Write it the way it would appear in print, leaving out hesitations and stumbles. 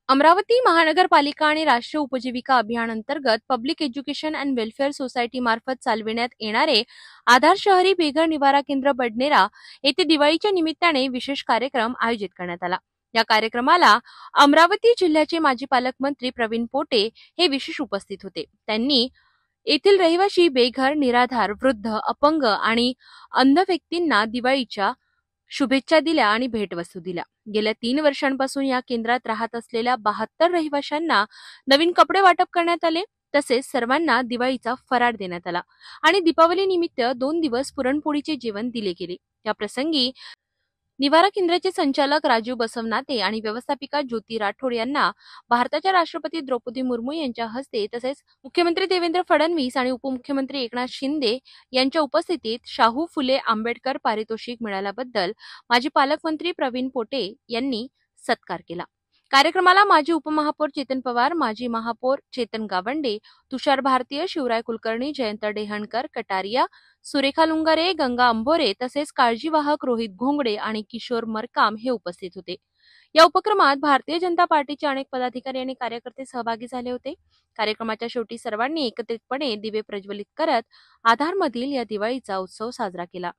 अमरावती महानगरपालिका आणि राष्ट्रीय उपजीविका अभियान अंतर्गत public education and welfare society मार्फत चालविण्यात येणारे आधार शहरी बेघर निवारा केंद्र बडनेरा येथे दिवाळीच्या निमित्ताने विशेष कार्यक्रम आयोजित करण्यात आला। या कार्यक्रमाला अमरावती जिल्ह्याचे माजी पालकमंत्री प्रवीण पोटे हे विशेष उपस्थित होते। त्यांनी येथील रहिवासी बेघर, निराधार, वृद्ध, अपंग आणि अंध व्यक्तींना दिवाळीच्या शुभेच्छा दिल्या आणि भेटवस्तू दिल्या। गेल्या 3 वर्षांपासून या केंद्रात राहत असलेल्या 72 रहिवाशांना नवीन कपडे वाटप करण्यात आले। तसेच सर्वांना दिवाळीचा फराळ देण्यात आला आणि दीपावली निमित्त 2 दिवस पुरणपोळीचे जेवण दिले गेले। या प्रसंगी निवारा केंद्राचे संचालक राजीव बसवनाते आणि व्यवस्थापिका ज्योती राठोड यांना भारताच्या राष्ट्रपती द्रौपदी मुर्मू यांच्या हस्ते तसेच मुख्यमंत्री देवेंद्र फडणवीस आणि उपमुख्यमंत्री एकनाथ शिंदे यांच्या उपस्थितीत शाहू फुले आंबेडकर पारितोषिक मिळाल्याबद्दल माजी पालकमंत्री प्रवीण पोटे यांनी सत्कार केला। कार्यक्रमाला माजी उपमहापौर चेतन पवार, माजी महापौर चेतन गावंडे, तुषार भारतीय, शिवराय कुलकर्णी, जयंत डेहणकर, कटारिया, सुरेखा लुंगारे, गंगा अंभोरे तसेच काळजीवाहक रोहित घोंगडे आणि किशोर मरकाम हे उपस्थित होते। या उपक्रमात भारतीय जनता पार्टीचे अनेक पदाधिकारी आणि कार्यकर्ते सहभागी झाले होते। कार्यक्रमाच्या शेवटी सर्वांनी एकत्रितपणे दिवे प्रज्वलित करत आधारमधील या दिवाळीचा उत्सव साजरा केला।